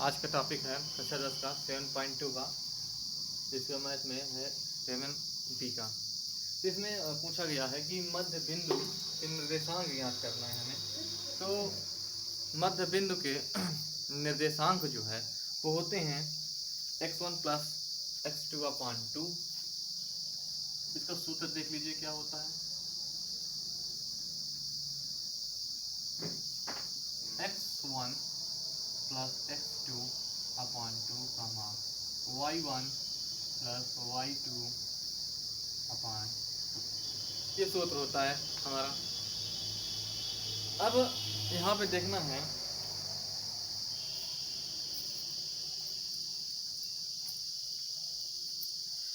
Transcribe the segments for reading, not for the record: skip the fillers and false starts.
आज का टॉपिक है कक्षा 10 का 7.2 का, जिसका मैथ में है 7B का। तो इसमें पूछा गया है कि मध्य बिंदु के निर्देशांक ज्ञात करना है हमें। तो मध्य बिंदु के निर्देशांक जो है वो होते हैं x1 प्लस x2/2। इसका सूत्र देख लीजिए क्या होता है। x1 plus x2/2 y1 plus y2/2, ये सूत्र होता है हमारा। अब यहाँ पे देखना है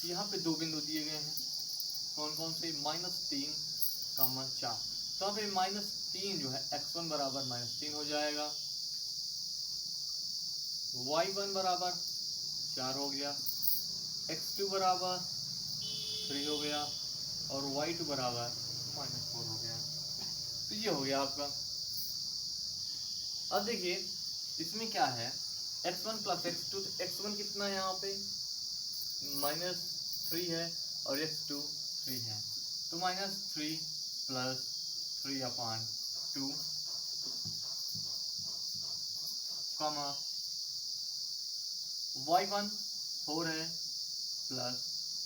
यहाँ पे दो बिंदु दिए गए हैं, कौन कौन से, -3, 4। तो अब ये -3 जो है x1 बराबर -3 हो जाएगा, y1 बराबर 4 हो गया, x2 बराबर 3 हो गया और y2 बराबर -4 हो गया। तो ये हो गया आपका। अब देखिए इसमें क्या है, x1 प्लस x2, तो x1 कितना है यहाँ पे -3 है और x2 3 है, तो -3 प्लस 3/2 कमा y1 4 है प्लस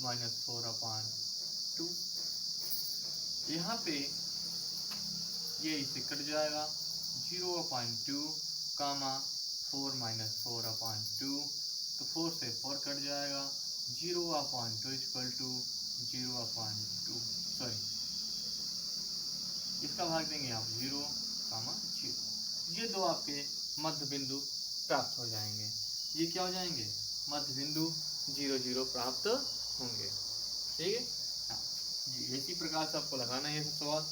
-4/2। यहाँ पे ये इसे कट जाएगा, 0/2 कामा 4 -4/2, तो 4 से 4 कट जाएगा, 0/2 इक्वल टू 0/2, सॉरी इसका भाग देंगे आप 0, 0। ये दो आपके मध्य बिंदु प्राप्त हो जाएंगे। ये क्या हो जाएंगे, मध्य बिंदु 0, 0 प्राप्त होंगे। ठीक है, हाँ जी, इसी प्रकार से आपको लगाना है ये सवाल।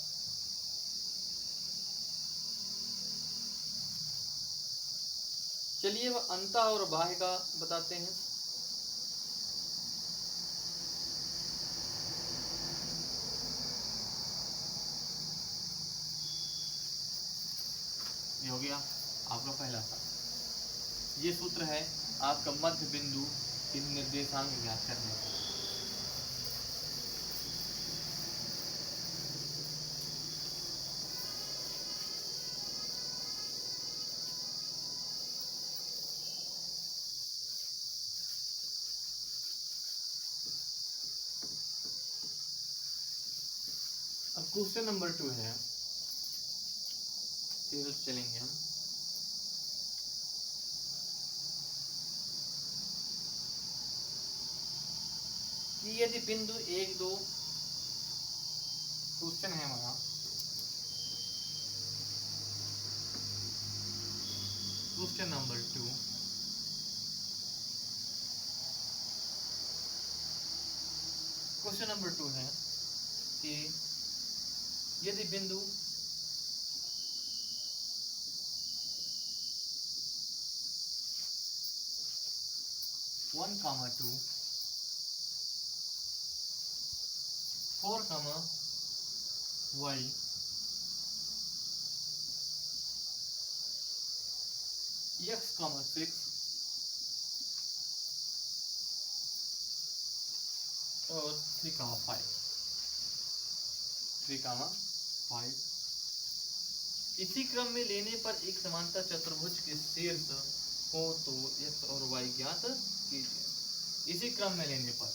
चलिए वह अंतः और बाह्य का बताते हैं। ये हो गया आपका पहला सा। ये सूत्र है आपका मध्य बिंदु के निर्देशांक ज्ञात करने का। अब क्वेश्चन नंबर 2 है, चलेंगे हम। कि यदि बिंदु 1, 2 क्वेश्चन है हमारा, क्वेश्चन नंबर 2, क्वेश्चन नंबर 2 है कि यदि बिंदु 1, 2, 4, y, x, 6 और 3, 5 इसी क्रम में लेने पर एक समांतर चतुर्भुज के शीर्ष को तो x और y ज्ञात कीजिए। इसी क्रम में लेने पर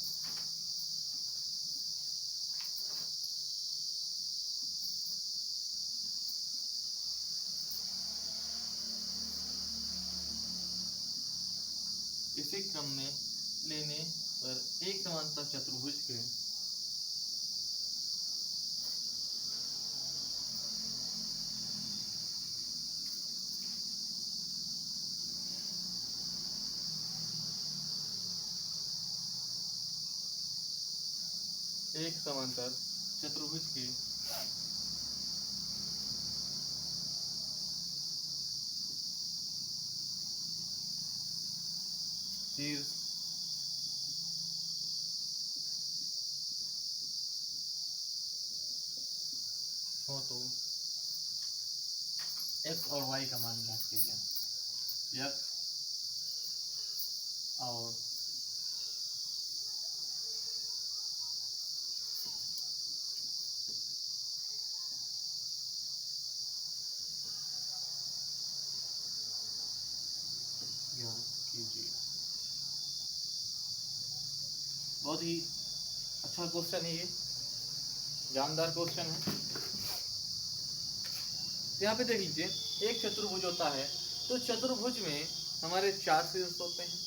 इसी क्रम में लेने पर एक समांतर चतुर्भुज के एक समांतर चतुर्भुज के शीर्ष हो तो x और y का मान ज्ञात कीजिए। x और ज्ञान कीजिए। बहुत ही अच्छा क्वेश्चन है ये, जानदार क्वेश्चन है। यहाँ पे देख लीजिए, एक चतुर्भुज होता है तो चतुर्भुज में हमारे 4 शीर्ष होते हैं।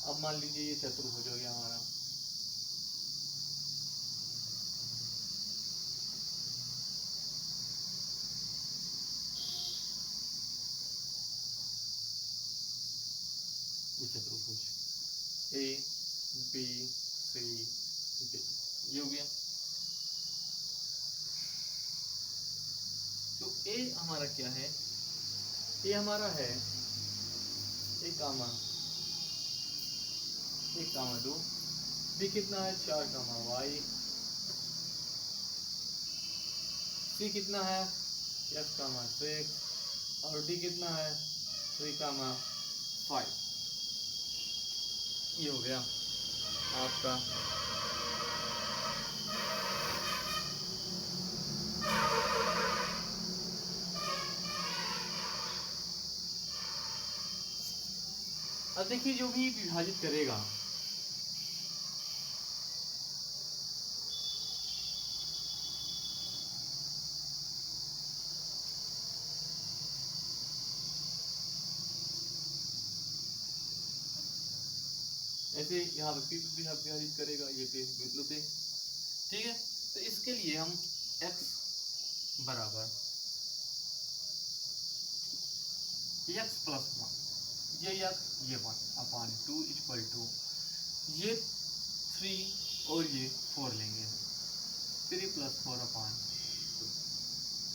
अब मान लीजिए ये चतुर्भुज हो गया हमारा, ये चतुर्भुज ए बी सी डी, ये हो गया। तो ए हमारा क्या है, ए हमारा है एक कामा 2, बी कितना है 4 कामा वाई, सी कितना है x कामा 6 और डी कितना है 3 कामा 5। ये हो गया आपका अब देखिए जो भी विभाजित करेगा ऐसे यहाँ पे पी भी विभाजित करेगा, ये पे बिंदु पे, ठीक है। तो इसके लिए हम x बराबर x प्लस 1, ये 1 अपान 2 इक्वल टू ये 3 और ये 4 लेंगे, 3 प्लस 4 अपान 2,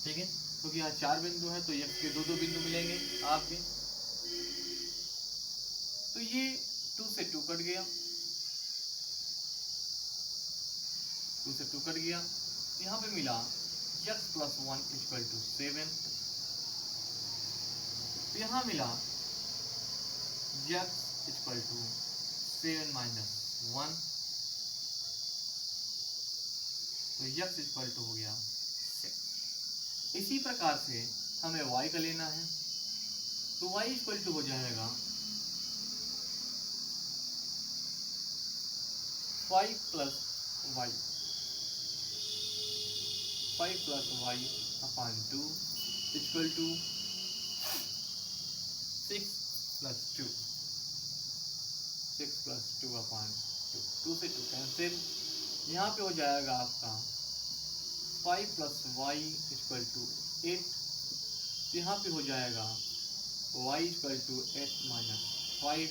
ठीक है। क्योंकि यहाँ 4 बिंदु है तो x के 2 बिंदु मिलेंगे आपके। तो ये 2 से 2 कट गया, 2 से 2 कट गया, यहाँ पे मिला x प्लस 1 इक्वल टू 7, तो यहाँ मिला x इक्वल टू 7 माइनस 1, तो x इक्वल टू हो गया 6। इसी प्रकार से हमें y का लेना है, तो y इक्वल टू हो जाएगा 5 plus y, 5 plus y upon 2 equal to 6 plus 2, 6 plus 2 upon 2, 2 से 2 कैंसिल, यहाँ पे हो जाएगा आपका 5 प्लस y इक्वल टू 8, तो यहाँ पे हो जाएगा y इक्वल टू 8 माइनस 5,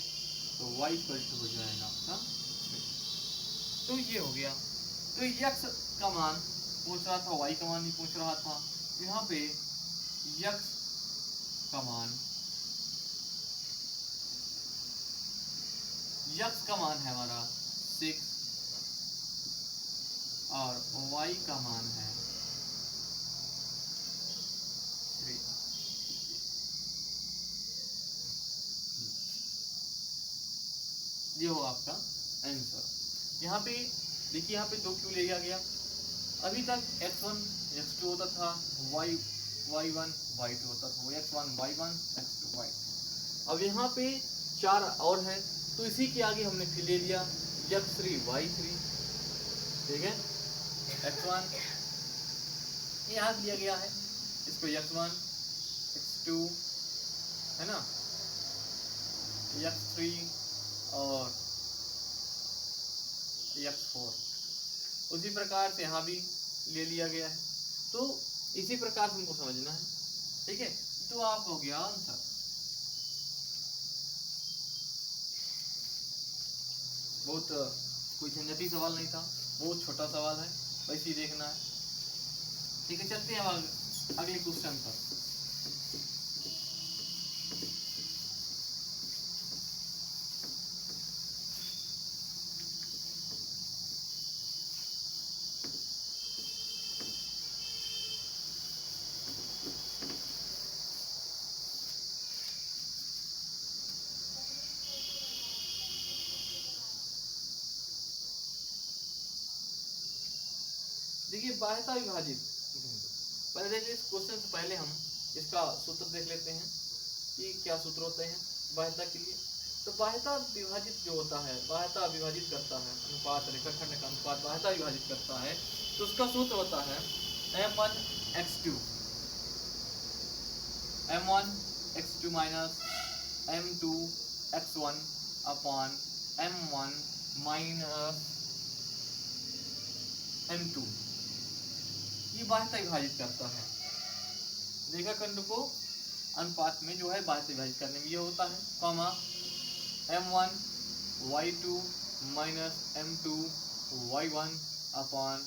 तो y इक्वल टू हो जाएगा आपका 3। तो ये हो गया। तो x का मान पूछ रहा था, y का मान भी पूछ रहा था, यहाँ पे x का मान है हमारा 6 और y का मान है 3। ये हो आपका आंसर। यहाँ पे देखिए, यहाँ पे 2 क्यों लिया गया, अभी तक x1 x2 होता था, y1 y2 होता था, x1 y1 x2 y2। अब यहाँ पे 4 और हैं, तो इसी के आगे हमने फिर ले लिया x3 y3, ठीक है। x1 यहाँ दिया गया है, इसको x1 x2 है ना, x3 और x4, उसी प्रकार से यहाँ भी ले लिया गया है। तो इसी प्रकार से हमको समझना है, ठीक है। तो आप हो गया आंसर। बहुत कोई झंझटी सवाल नहीं था, बहुत छोटा सवाल है, वैसे ही देखना है, ठीक है। चलते हैं अगले क्वेश्चन पर। बाह्यता विभाजित बिंदु। पहले देखिए इस क्वेश्चन से पहले हम इसका सूत्र देख लेते हैं कि क्या सूत्र होते हैं बाह्यता के लिए। तो बाह्यता विभाजित जो होता है, बाह्यता विभाजित करता है अनुपात, रेखाखंड का अनुपात बाह्यता विभाजित करता है, तो उसका सूत्र होता है m1x2 minus m2x1 upon m1 minus m2। ये बाह्यता विभाजित करता है रेखाखंड को अनुपात में जो है बाह्यता विभाजित करने में ये होता है, comma m1 y2 minus m2 y1 upon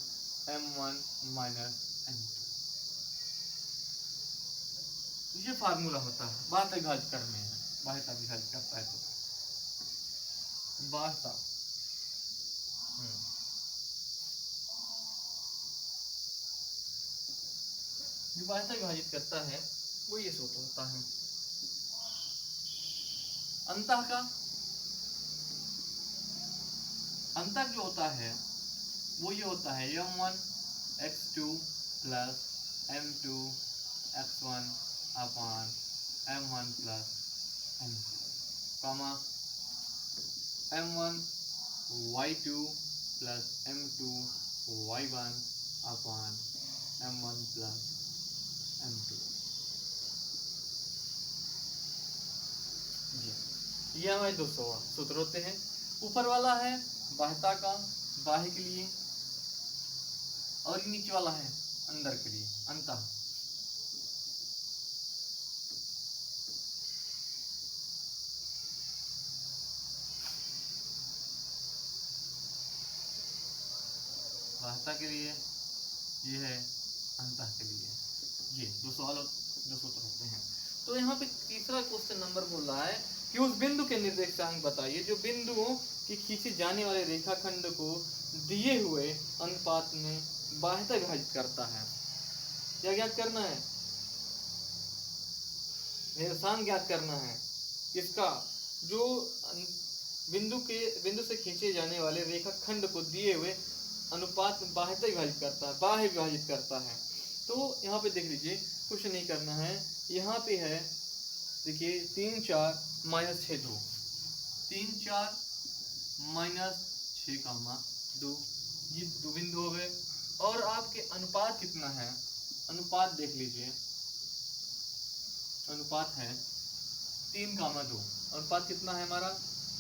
m1 minus m2। ये फार्मूला होता है बाह्यता विभाजित करने में, बाह्यता विभाजित करता है तो बाह्यता जो बाह्यता विभाजित करता है वो ये सूत्र होता है। अंतः जो होता है वो ये होता है m1x2 plus m2x1 upon m1 plus m2, comma m1 y2 plus m2 y1 upon m1 plus m2। ये हमारे दो सूत्र होते हैं। ऊपर वाला है बाह्यता का, बाह्य के लिए, और नीचे वाला है अंदर के लिए, अंतः। बाह्यता के लिए ये है, अंतः के लिए ये दो सूत्र होते हैं। तो यहाँ पे तीसरा क्वेश्चन नंबर बोल रहा है कि उस बिंदु के निर्देशांक बताइए जो बिंदुओं की खींचे जाने वाले रेखाखंड को दिए हुए अनुपात में बाह्यता विभाजित करता है। क्या ज्ञात करना है? निर्देशांक ज्ञात करना है। इसका जो बिंदु से खींचे जाने वाले रेखाखंड को दिए हुए अनुपात में बाह्यता विभाजित करता है, बाह्य विभाजित करता है। तो यहाँ पे देख लीजिए, कुछ नहीं करना है। यहाँ पे है देखिए 3 4 माइनस 6 2, 3 4 माइनस 6 कामा 2, ये दो बिंदु हो गए। और आपके अनुपात कितना है? अनुपात देख लीजिए, अनुपात है 3 कामा 2। अनुपात कितना है हमारा?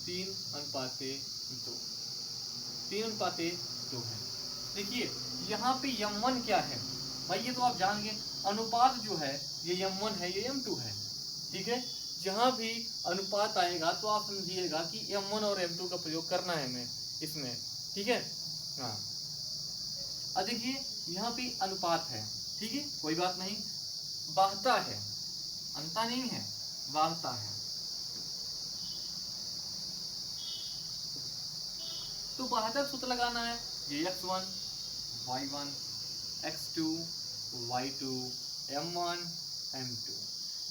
3:2, 3:2 है। देखिए यहाँ पे m1 क्या है भाई, ये तो आप जान गए। अनुपात जो है ये m1 है, ये m2 है, ठीक है। जहाँ भी अनुपात आएगा तो आप समझिएगा कि m1 और m2 का प्रयोग करना है हमें इसमें, ठीक है। हाँ, अब देखिए यहाँ पे अनुपात है, ठीक है, कोई बात नहीं। बाह्यता है, अंता नहीं है, बाह्यता है। तो बाह्यता सूत्र लगाना है, ये x1 y1 x2 y2 m1 m2।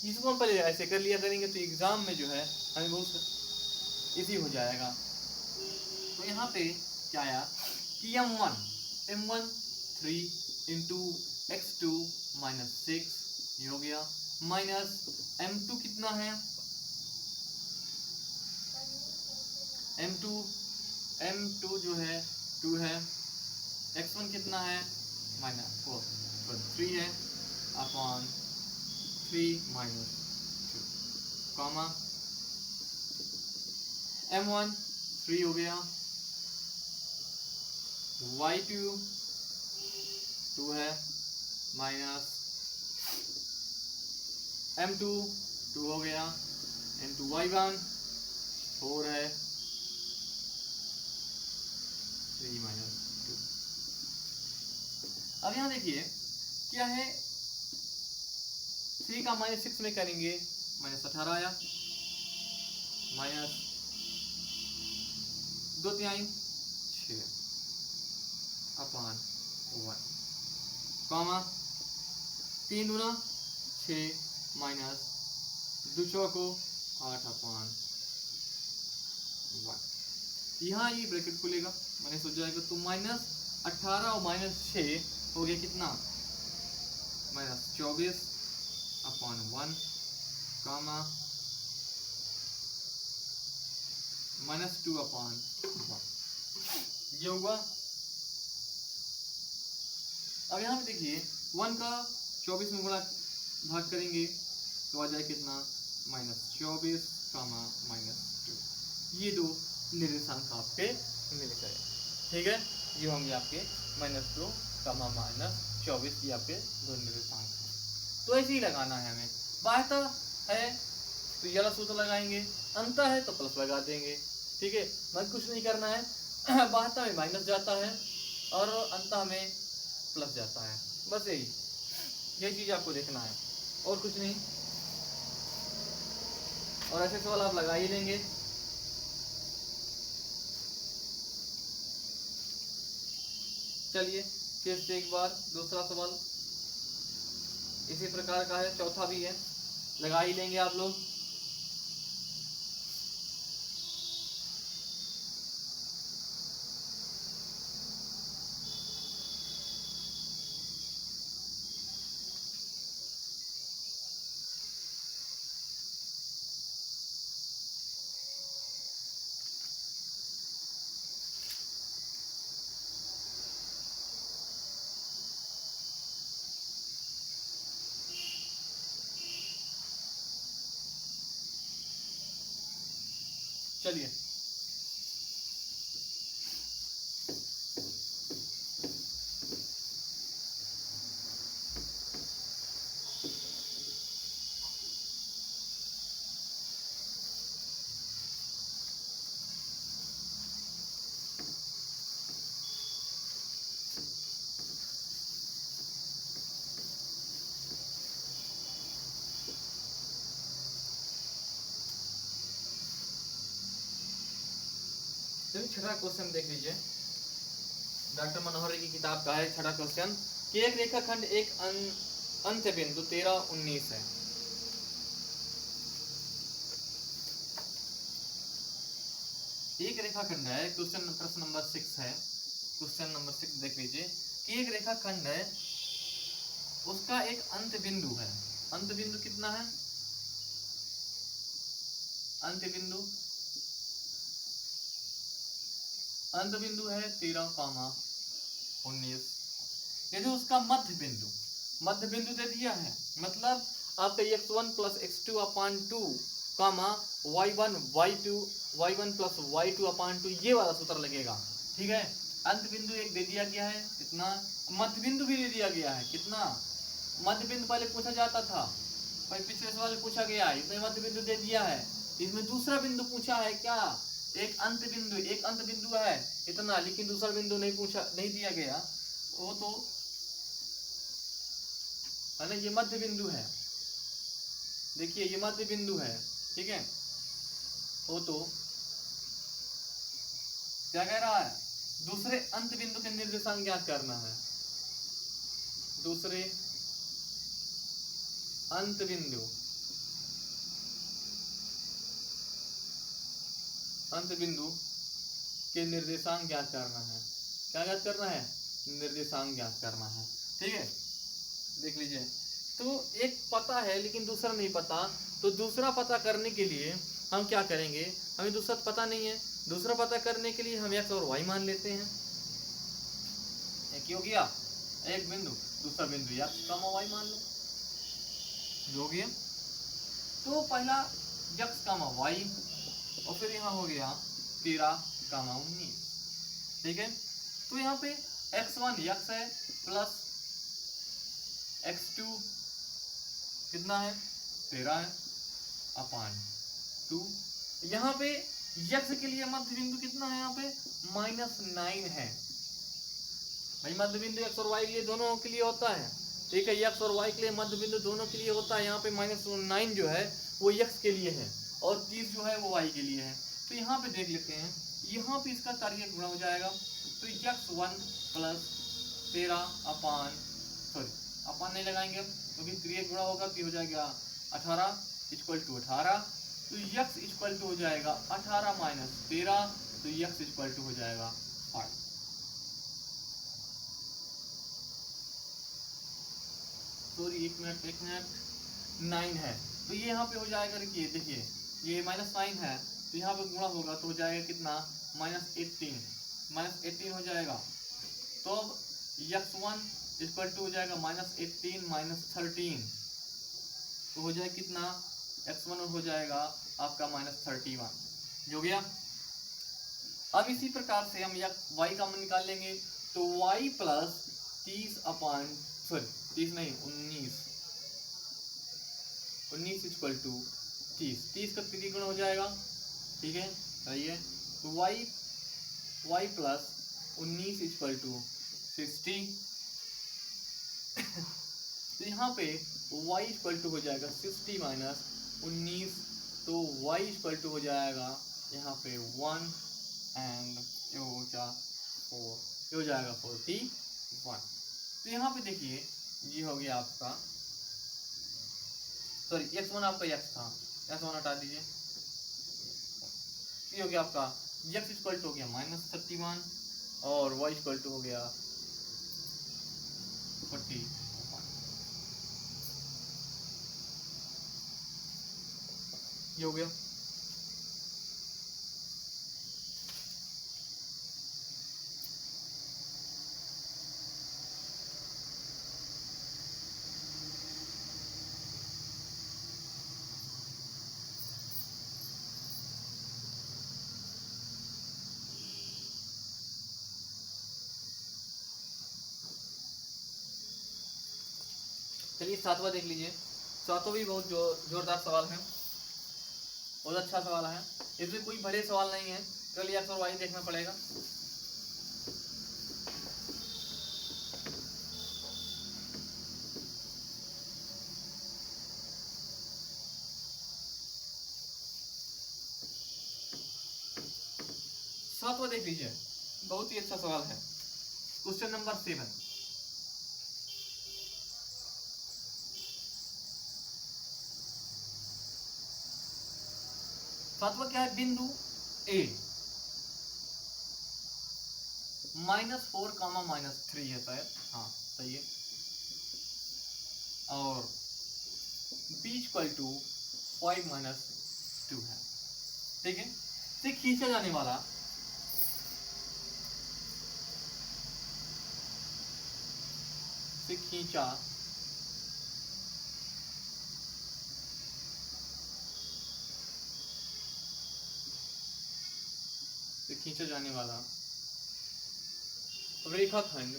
इसको हम पहले ऐसे कर लिया करेंगे तो एग्जाम में जो है हमें बहुत इजी हो जाएगा। तो यहाँ पे क्या आया कि m1 3 इंटू x2 माइनस 6, ये हो गया, माइनस m2 कितना है? m2 जो है 2 है, x1 कितना है? माइनस 3 है अपॉन 3 माइनस 2, कॉमा m1 3 हो गया, y2 2 है, माइनस m2 2 हो गया, इंटू y1 4 है, 3 माइनस 2। अब यहाँ देखिए क्या है, 3 का माइनस 6 में करेंगे, माइनस 18 आया, माइनस 2 3 6 अपॉन 1, कॉमा 3 दूना 6 माइनस 2 चौको 8 अपॉन 1। यहाँ ये ब्रैकेट खुलेगा, माइनस हो जाएगा, तो माइनस 18 और माइनस 6 हो गया कितना, -24/1 कामा -2/1 ये होगा। अब यहाँ पे देखिए 1 का 24 में गुणा भाग करेंगे तो आ जाए कितना, -24 -2। ये दो निर्देशांक आपके मिल गए, ठीक है। ये होंगे आपके -2 -24, ये आपके दो निर्देशांक हैं। तो ऐसे ही लगाना है हमें। बाह्यता है तो ये वाला सूत्र लगाएंगे, अंतर है तो प्लस लगा देंगे, ठीक है। मैं कुछ नहीं करना है, बाह्यता में माइनस जाता है और अंतर में प्लस जाता है, बस यही चीज आपको देखना है और कुछ नहीं। और ऐसे सवाल आप लगा ही लेंगे। चलिए फिर से एक बार दूसरा सवाल इसी प्रकार का है, चौथा भी है, लगा ही लेंगे आप लोग। चलिए छठा क्वेश्चन देख लीजिए, डॉक्टर मनोहर की किताब का है। छठा क्वेश्चन कि एक रेखाखंड एक अंत्य बिंदु 13, 19 है। एक रेखाखंड है, क्वेश्चन प्रश्न नंबर 6 है, क्वेश्चन नंबर 6 देख लीजिए कि एक रेखाखंड है, उसका एक अंत्य बिंदु है। अंत्य बिंदु कितना है, अंत्य बिंदु है 13, 19। यदि उसका मध्य बिंदु दे दिया है, मतलब आपका x1 + x2/2 y1 + y2/2 ये वाला सूत्र लगेगा, ठीक है। अंत बिंदु एक दे दिया गया है, कितना, मध्य बिंदु भी दे दिया गया है, कितना, मध्य बिंदु पहले पूछा जाता था, पिछले सवाल में पूछा गया है, इसमें मध्य बिंदु दे दिया है। इसमें दूसरा बिंदु पूछा है क्या, एक अंत बिंदु है इतना, लेकिन दूसरा बिंदु नहीं दिया गया, वो तो है ना, ये मध्य बिंदु है, देखिए ये मध्य बिंदु है, ठीक है। वो तो क्या कह रहा है, दूसरे अंत बिंदु के निर्देशांक ज्ञात करना है, दूसरे अंत बिंदु के निर्देशांक ज्ञात करना है। क्या ज्ञात करना है, निर्देशांक ज्ञात करना है, ठीक है। देख लीजिए, तो एक पता है लेकिन दूसरा नहीं पता, तो दूसरा पता करने के लिए हम क्या करेंगे, हमें दूसरा पता नहीं है, दूसरा पता करने के लिए हम x और y मान लेते हैं। एक हो गया एक बिंदु, दूसरा बिंदु x, y मान लो, जो हो गया। तो पहला x, y और फिर यहाँ हो गया 13, 19, ठीक है। तो यहाँ पे x1 x है प्लस x2 कितना है, 13 है /2। यहाँ पे x के लिए मध्य बिंदु कितना है, यहाँ पे -9 है। भाई मध्य बिंदु x और y के लिए दोनों के लिए होता है, ठीक है। x और y के लिए मध्य बिंदु दोनों के लिए होता है। यहाँ पे -9 जो है वो x के लिए है और 30 जो है वो y के लिए है। तो यहाँ पे देख लेते हैं, यहाँ पे इसका कार्य गुणा हो जाएगा, तो x1 + 13 अपन नहीं लगाएंगे अब, क्योंकि 3 गुणा होगा कि हो जाएगा 18 = 18। तो x = हो जाएगा 18 - 13, तो x = हो जाएगा 5। सॉरी एक मिनट 9 है, तो ये यहाँ पे हो जाएगा, देखिए ये -9 है, तो यहाँ पे गुणा होगा तो हो जाएगा कितना, -18 हो जाएगा। तो अब x1 इक्वल टू हो जाएगा -18 -13, तो हो जाएगा कितना, x1 हो जाएगा आपका -31, जो गया। अब इसी प्रकार से हम y का मान निकाल लेंगे, तो y प्लस 19 इक्वल टू 30 का 3 गुना हो जाएगा, ठीक है, सही है। तो y प्लस 19 इक्वल टू 60। तो यहाँ पे y इक्वल टू हो जाएगा 60 माइनस 19, तो y इक्वल टू हो जाएगा यहाँ पे 1 एंड ये हो जाएगा 41। तो यहाँ पे देखिए ये हो गया आपका, सॉरी x1 आपका x था, x1 हटा दीजिए, ये हो गया आपका x इक्वल टू हो गया -31 और y इक्वल टू हो गया 41। ये हो गया। चलिए सातवां देख लीजिए। सातवां भी बहुत जोरदार सवाल है, बहुत अच्छा सवाल है, इसमें कोई बड़े सवाल नहीं है, चलिए x और y देखना पड़ेगा। सातवां देख लीजिए, बहुत ही अच्छा सवाल है, क्वेश्चन नंबर 7। सातवां क्या है, बिंदु A -4, -3 है शायद, हाँ सही है, और B इक्वल टू 5 - 2 है, ठीक है। से खींचा जाने वाला खींचा जाने वाला रेखाखंड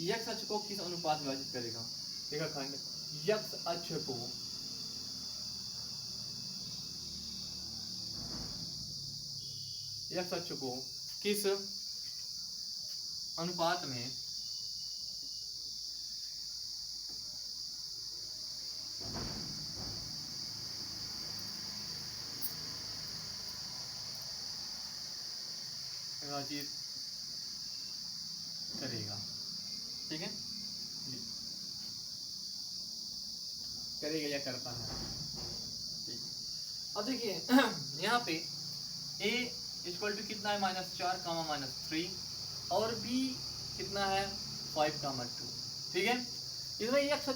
x अक्ष को किस अनुपात में विभाजित करेगा। रेखाखंड x अक्ष को किस अनुपात में विभाजित करेगा, ठीक है, करेगा या करता है, ठीक। अब देखिए यहाँ पे a इक्वल टू कितना है, -4, -3 और b कितना है 5, 2, ठीक है। इसमें यक्ष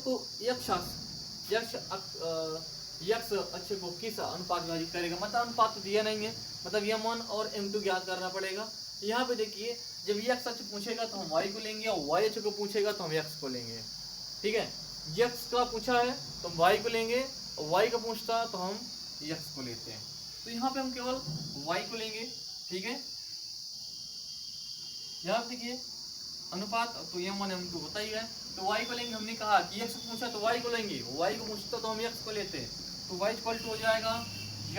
अक्ष को किस अनुपात में विभाजित करेगा, मतलब अनुपात तो दिया नहीं है, मतलब m1 और m2 ज्ञात करना पड़ेगा। यहाँ पे देखिए जब x अक्ष पूछेगा तो हम y को लेंगे और y अक्ष को पूछेगा तो हम x को लेंगे, ठीक है। x का पूछा है तो हम y को लेंगे और y का पूछता है तो हम x को लेते हैं, तो यहाँ पे हम केवल y को लेंगे, ठीक है। यहाँ पे देखिए अनुपात तो m1 m2 होता ही है, तो y को लेंगे, हमने कहा कि x पूछा तो y को लेंगे, y को पूछता तो हम x को लेते हैं, तो y इक्वल टू हो जाएगा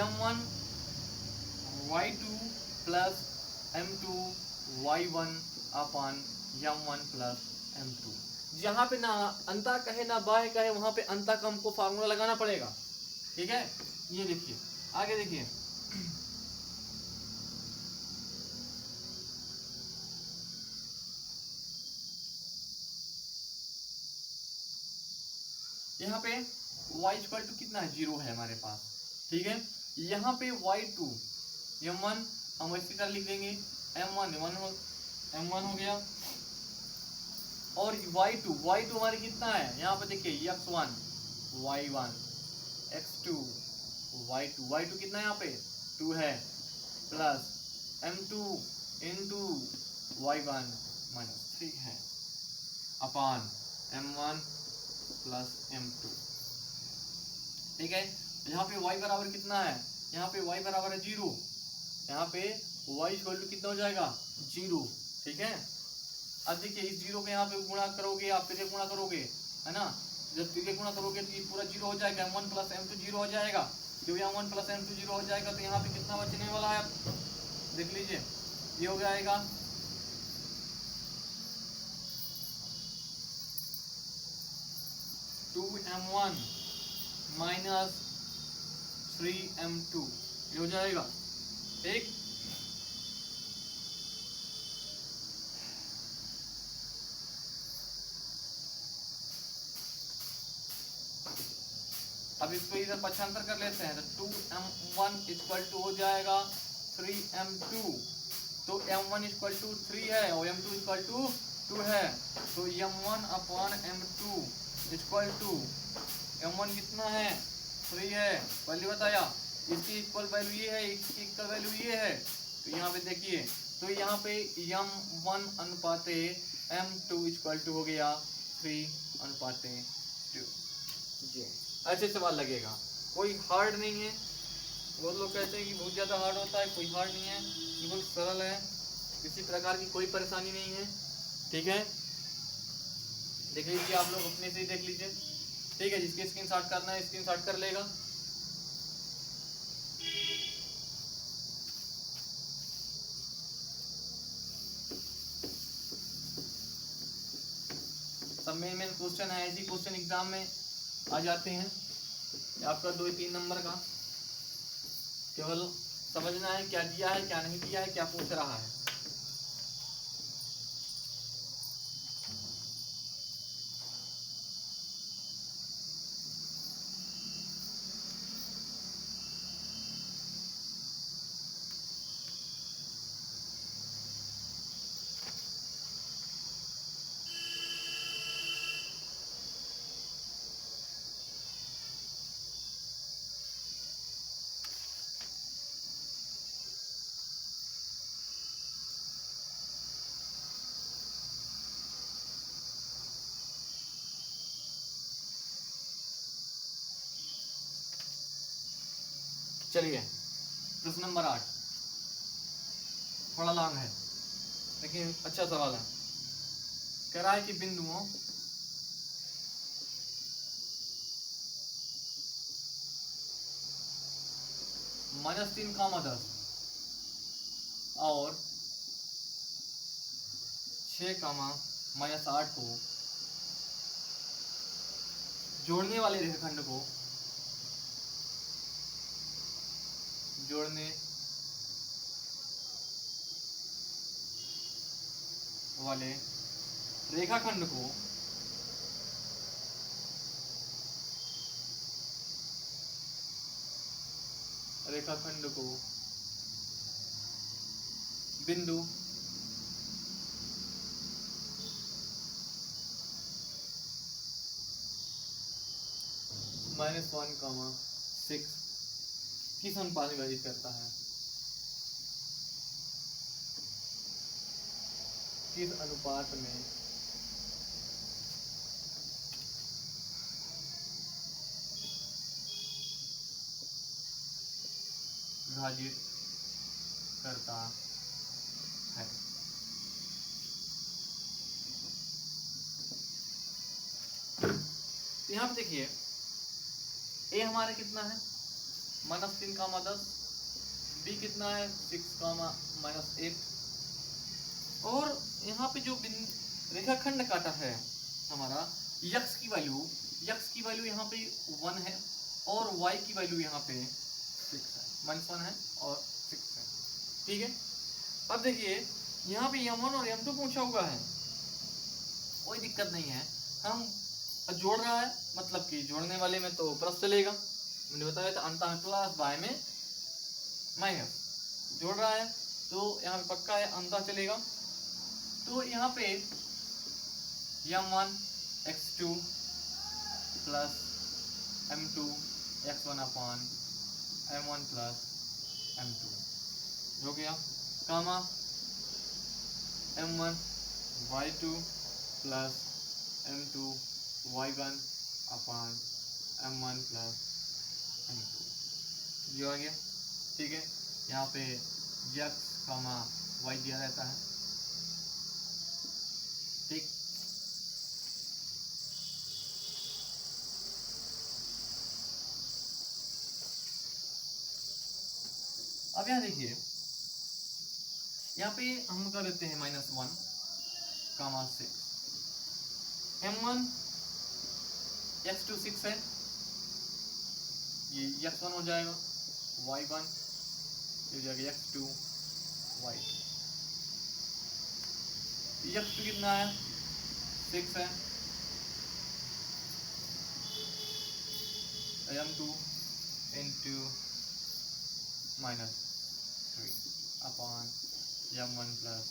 m1 y2 plus m2 y1 अपन m1 प्लस m2। जहाँ पे ना अंता कहे ना बाह्य कहे वहां पे अंता का हमको फार्मूला लगाना पड़ेगा, ठीक है। ये देखिए आगे देखिए, यहाँ पे y इक्वल टू कितना है 0 है हमारे पास, ठीक है। यहाँ पे y2 m1 हम इसी तरह लिख देंगे m1 m1 हो गया। और y2 हमारे कितना है, यहाँ पे देखिए x1 y1 x2 y2 कितना है यहाँ पे 2 है, प्लस m2 इंटू y1 -3 है अपान m1 प्लस m2। ठीक है, यहाँ पे y बराबर कितना है, यहाँ पे y बराबर है 0, यहाँ पे y इक्वल टू कितना हो जाएगा 0। ठीक है, अब देखिए इस 0 को यहाँ पे गुणा करोगे, आप तिर्यक गुणा करोगे, है ना, जब तिर्यक गुणा करोगे तो ये पूरा 0 हो जाएगा, m1 प्लस m2 0 हो जाएगा। जब m1 प्लस m2 0 हो जाएगा तो यहाँ पे कितना बचने वाला है, देख लीजिए, ये हो जाएगा 2m1 माइनस 3m2, ये हो जाएगा। ठीक, अब इसको इधर पक्षांतर कर लेते हैं तो 2m1 इक्वल टू हो जाएगा 3m2, तो m1 इक्वल टू 3 है और m2 इक्वल टू 2 है, तो m1 upon m2 equal to m1 कितना है 3 है, वैल्यू बताया, इसकी इक्वल वैल्यू ये है, इसकी इक्वल वैल्यू ये है, तो यहाँ पे देखिए, तो यहाँ पे m1 अनुपाते m2 इक्वल टू हो गया 3 अनुपाते 2। जी, ऐसे सवाल लगेगा, कोई हार्ड नहीं है। बहुत लोग कहते हैं कि बहुत ज़्यादा हार्ड होता है, कोई हार्ड नहीं है, बिल्कुल सरल है, किसी प्रकार की कोई परेशानी नहीं है। ठीक है, देख लीजिए, आप लोग अपने से ही देख लीजिए। ठीक है, जिसके स्क्रीनशॉट करना है स्क्रीनशॉट कर लेगा। सब मेन क्वेश्चन है, ऐसी क्वेश्चन एग्जाम में आ जाते हैं, आपका 2-3 नंबर का, केवल समझना है क्या दिया है क्या नहीं दिया है, क्या पूछ रहा है। चलिए, प्रश्न नंबर 8 थोड़ा लॉन्ग है लेकिन अच्छा सवाल है। कह रहा है कि बिंदुओं -3, 10 और 6, -8 को जोड़ने वाले रेखाखंड को जोड़ने वाले रेखाखंड को बिंदु -1, 6 किस अनुपात में विभाजित करता है, किस अनुपात में विभाजित करता है। तो यहाँ पे देखिए, ए हमारा कितना है -3, 10, बी कितना है 6, -8, और यहाँ पे जो रेखाखंड काटा है हमारा, यक्स की वैल्यू यहाँ पे 1 है और वाई की वैल्यू यहाँ पे 6 है, -1 है और 6 है। ठीक है, अब देखिए यहाँ पे m1 और m2 पूछा हुआ है, कोई दिक्कत नहीं है, हम जोड़ रहा है, मतलब कि जोड़ने वाले में तो प्लस चलेगा, मैंने बताया था अंतः प्लस बाय में माइनस, जोड़ रहा है तो यहाँ पे पक्का है, अंदर चलेगा। तो यहाँ पे m1 x2 plus m2 x1 upon m1 plus m2 हो गया, कामा m1 y2 plus m2 y1 upon m1 plus m2 ये आ गया। ठीक है, यहाँ पे x कामा y दिया रहता है। ठीक, अब यहाँ देखिए, यहाँ पे हम कर देते हैं -1 कामा 6, m1 x2 6 है, ये x1 हो जाएगा, y1 ये हो जाएगा x2 y2। x2 कितना है, 6 है, m2 into -3 upon m1 plus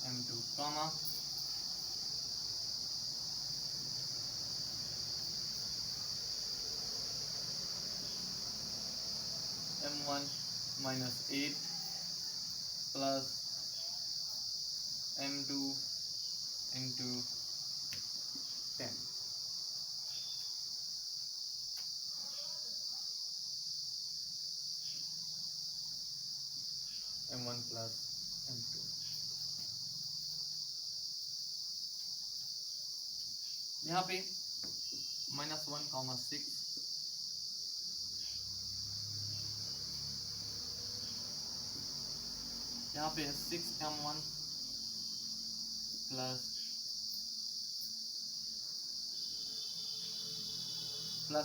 m2 कामा m1 -8 plus m2 into 10 m1 plus m2। यहाँ पे -1 कामा 6 यहाँ पे 6m1 प्लस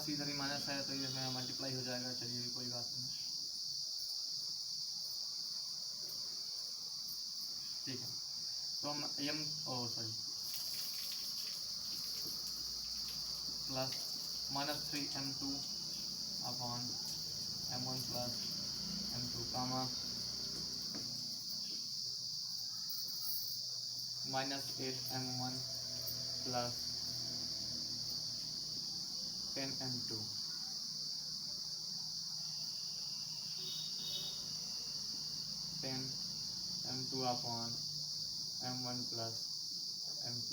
इधर ही माइनस है तो इधर में मल्टीप्लाई हो जाएगा। चलिए कोई बात नहीं, ठीक है। तो हम plus -3m2 upon m1 plus m2 कामा -8m1 plus 10m2 10m2 upon m1 plus m2।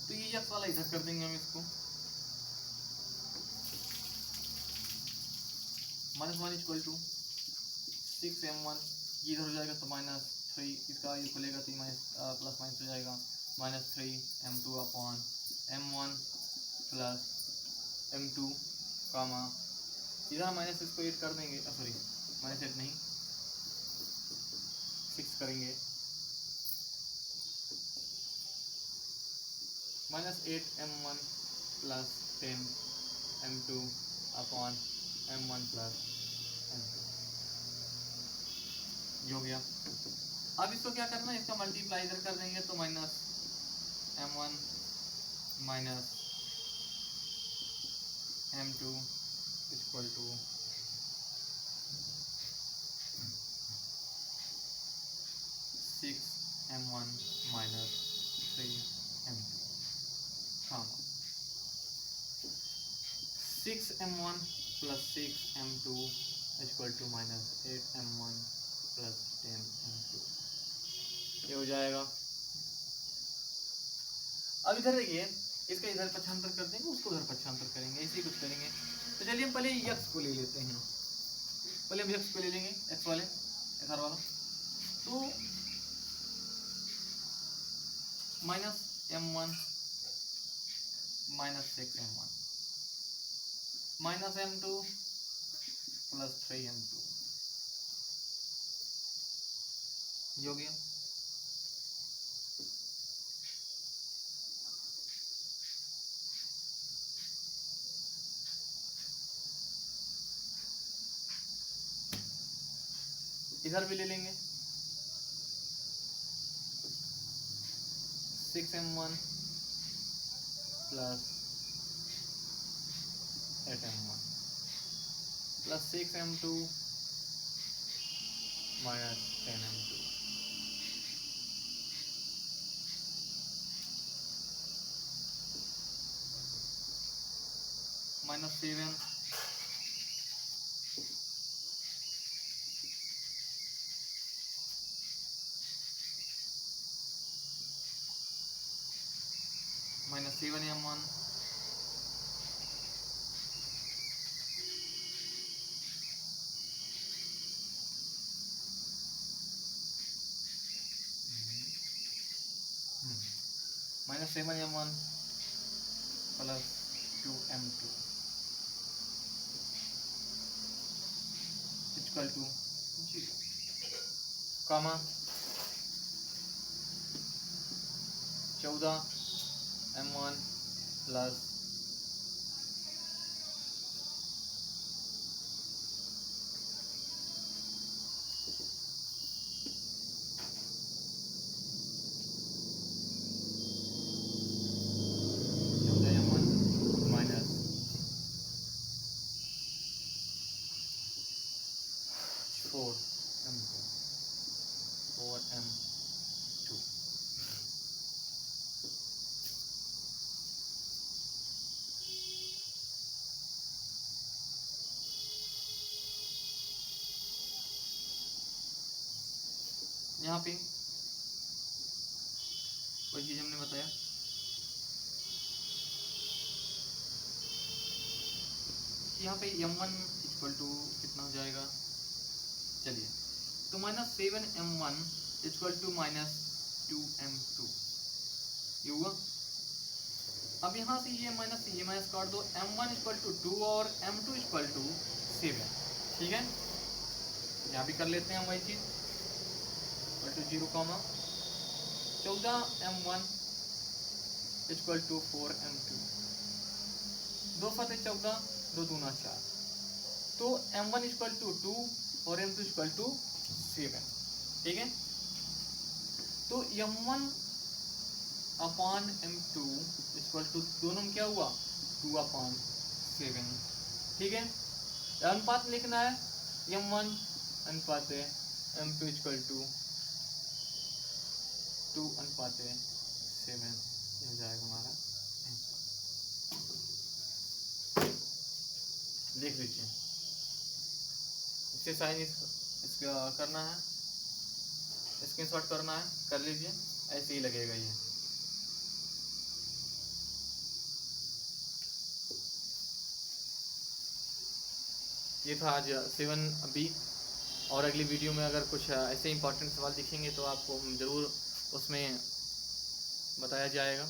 तो ये x वाला इधर कर देंगे हम इसको, -1 इक्वल टू 6m1 ये इधर हो जाएगा तो -3 इसका ये खुलेगा तो प्लस माइनस हो जाएगा, -3m2 upon m1 plus m2 कामा इधर माइनस इसको 8 कर देंगे, सॉरी -8 नहीं 6 करेंगे, -8m1 plus 10m2 upon m1 plus m2 ये हो गया। अब इसको क्या करना है, इसका मल्टीप्लाई इधर कर देंगे तो -m1 minus m2 equal to 6m1 minus 3m2 comma 6m1 plus 6m2 equal to -8m1 plus 10m2 ये हो जाएगा। अब इधर देखिए, इसका इधर पक्षांतर कर देंगे, उसको उधर पक्षांतर करेंगे, ऐसे कुछ करेंगे। तो चलिए हम पहले x को ले लेते हैं, पहले हम x को ले लेंगे, x वाले इधर वाला, तो -m1 -6m1 -m2 plus 3m2 ये हो गया। इधर भी ले लेंगे 6m1 plus 8m1 plus 6m2 minus 10m2। Minus 7 minus 7m1 minus 7m1 plus 2m2 equal to 0, comma 14m1 plus 14m1 minus 4m2 यहाँ पे कोई चीज हमने बताया, यहाँ पे m1 इक्वल टू कितना हो जाएगा, चलिए तो minus 7m1 equal to minus 2m2 ये हुआ। अब यहाँ से ये माइनस काट दो, m1 इक्वल टू 2 और m2 इक्वल टू 7, ठीक है। यहाँ भी कर लेते हैं हम वही चीज, equal to 0 comma 14m1 equal to 4m2, 2 फते 14, 2 दूना 4, तो m1 इक्वल टू 2 और m2 इक्वल टू 7, ठीक है। तो m1 upon m2 equal to दोनों में क्या हुआ 2/7, ठीक है। अनुपात लिखना है m1 अनुपात m2 इक्वल टू 2/7 हो जाएगा हमारा आंसर। देख लीजिए, इससे साइन इसका करना है, स्क्रीनशॉट करना है, कर लीजिए, ऐसे ही लगेगा ये। ये था आज 7B, और अगली वीडियो में अगर कुछ ऐसे इंपॉर्टेंट सवाल दिखेंगे तो आपको ज़रूर उसमें बताया जाएगा।